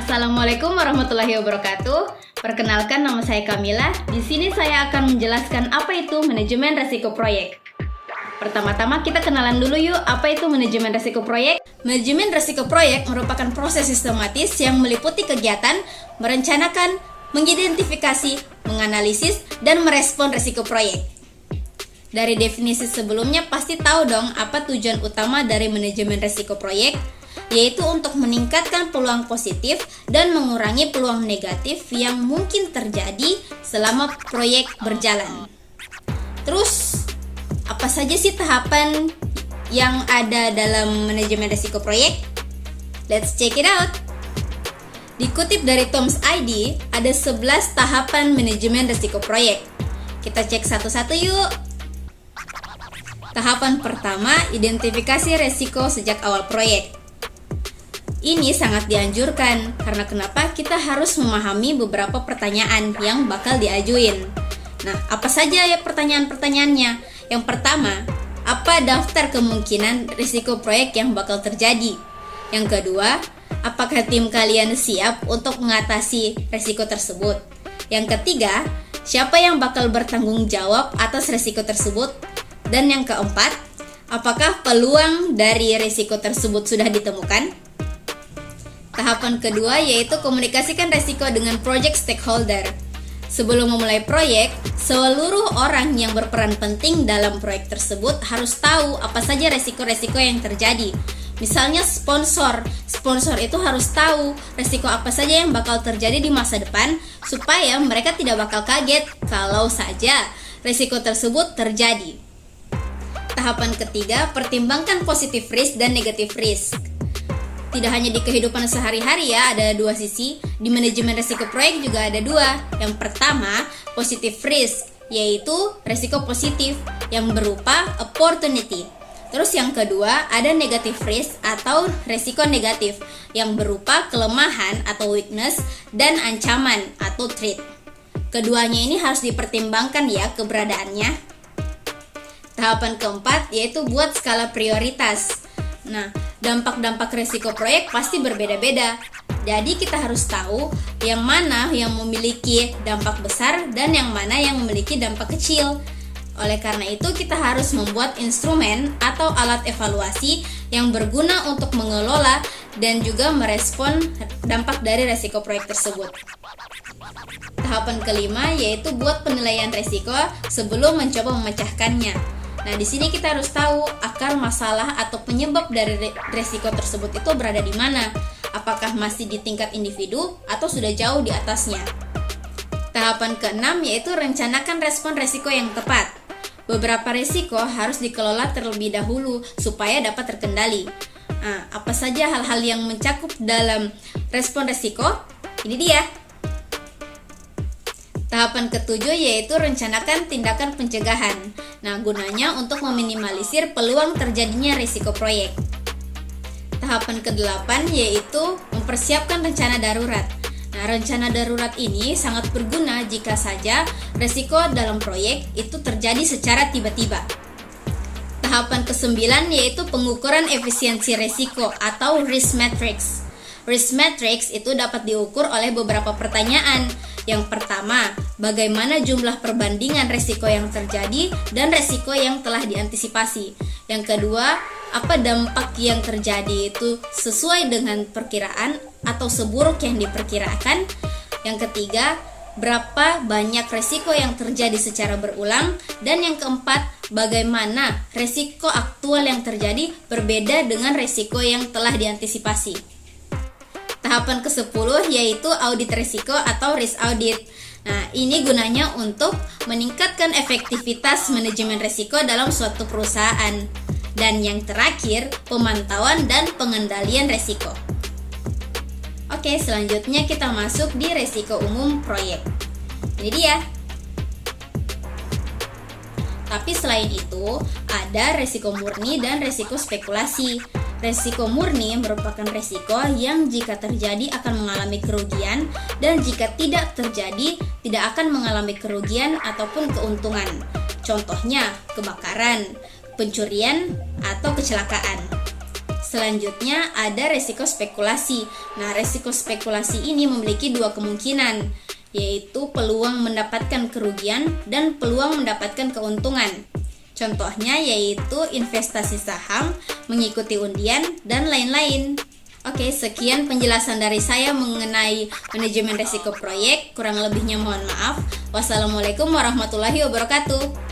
Assalamualaikum warahmatullahi wabarakatuh. Perkenalkan, nama saya Kamila. Di sini saya akan menjelaskan apa itu manajemen resiko proyek. Pertama-tama kita kenalan dulu yuk, apa itu manajemen resiko proyek? Manajemen resiko proyek merupakan proses sistematis yang meliputi kegiatan merencanakan, mengidentifikasi, menganalisis, dan merespon resiko proyek. Dari definisi sebelumnya pasti tahu dong apa tujuan utama dari manajemen resiko proyek, yaitu untuk meningkatkan peluang positif dan mengurangi peluang negatif yang mungkin terjadi selama proyek berjalan. Terus, apa saja sih tahapan yang ada dalam manajemen risiko proyek? Let's check it out. Dikutip dari Tom's ID, ada 11 tahapan manajemen risiko proyek. Kita cek satu-satu yuk. Tahapan pertama, identifikasi risiko sejak awal proyek. Ini sangat dianjurkan, karena kenapa? Kita harus memahami beberapa pertanyaan yang bakal diajuin. Nah, apa saja ya pertanyaan-pertanyaannya? Yang pertama, apa daftar kemungkinan risiko proyek yang bakal terjadi? Yang kedua, apakah tim kalian siap untuk mengatasi risiko tersebut? Yang ketiga, siapa yang bakal bertanggung jawab atas risiko tersebut? Dan yang keempat, apakah peluang dari risiko tersebut sudah ditemukan? Tahapan kedua yaitu komunikasikan resiko dengan project stakeholder. Sebelum memulai proyek, seluruh orang yang berperan penting dalam proyek tersebut harus tahu apa saja resiko-resiko yang terjadi. Misalnya sponsor itu harus tahu resiko apa saja yang bakal terjadi di masa depan supaya mereka tidak bakal kaget kalau saja resiko tersebut terjadi. Tahapan ketiga, pertimbangkan positive risk dan negative risk. Tidak hanya di kehidupan sehari-hari ya, ada dua sisi. Di manajemen risiko proyek juga ada dua. Yang pertama, positive risk, yaitu risiko positif yang berupa opportunity. Terus yang kedua, ada negative risk atau risiko negatif yang berupa kelemahan atau weakness dan ancaman atau threat. Keduanya ini harus dipertimbangkan ya keberadaannya. Tahapan keempat yaitu buat skala prioritas. Nah, dampak-dampak risiko proyek pasti berbeda-beda. Jadi kita harus tahu yang mana yang memiliki dampak besar dan yang mana yang memiliki dampak kecil. Oleh karena itu kita harus membuat instrumen atau alat evaluasi yang berguna untuk mengelola dan juga merespon dampak dari risiko proyek tersebut. Tahapan kelima yaitu buat penilaian risiko sebelum mencoba memecahkannya. Nah, di sini kita harus tahu akar masalah atau penyebab dari risiko tersebut itu berada di mana. Apakah masih di tingkat individu atau sudah jauh di atasnya. Tahapan keenam yaitu rencanakan respon risiko yang tepat. Beberapa risiko harus dikelola terlebih dahulu supaya dapat terkendali. Nah, apa saja hal-hal yang mencakup dalam respon risiko? Ini dia. Tahapan ketujuh yaitu rencanakan tindakan pencegahan. Nah, gunanya untuk meminimalisir peluang terjadinya risiko proyek. Tahapan ke-8 yaitu mempersiapkan rencana darurat. Nah, rencana darurat ini sangat berguna jika saja risiko dalam proyek itu terjadi secara tiba-tiba. Tahapan ke-9 yaitu pengukuran efisiensi risiko atau risk matrix. Risk matrix itu dapat diukur oleh beberapa pertanyaan. Yang pertama, bagaimana jumlah perbandingan risiko yang terjadi dan risiko yang telah diantisipasi. Yang kedua, apa dampak yang terjadi itu sesuai dengan perkiraan atau seburuk yang diperkirakan. Yang ketiga, berapa banyak risiko yang terjadi secara berulang. Dan yang keempat, bagaimana risiko aktual yang terjadi berbeda dengan risiko yang telah diantisipasi. Tahapan ke-10 yaitu audit risiko atau risk audit. Nah, ini gunanya untuk meningkatkan efektivitas manajemen risiko dalam suatu perusahaan. Dan yang terakhir, pemantauan dan pengendalian risiko. Oke, selanjutnya kita masuk di risiko umum proyek. Ini dia. Tapi selain itu, ada risiko murni dan risiko spekulasi. Risiko murni merupakan risiko yang jika terjadi akan mengalami kerugian dan jika tidak terjadi tidak akan mengalami kerugian ataupun keuntungan. Contohnya kebakaran, pencurian, atau kecelakaan. Selanjutnya ada resiko spekulasi. Nah, resiko spekulasi ini memiliki dua kemungkinan, yaitu peluang mendapatkan kerugian dan peluang mendapatkan keuntungan. Contohnya yaitu investasi saham, mengikuti undian, dan lain-lain. Oke, sekian penjelasan dari saya mengenai manajemen resiko proyek. Kurang lebihnya mohon maaf. Wassalamualaikum warahmatullahi wabarakatuh.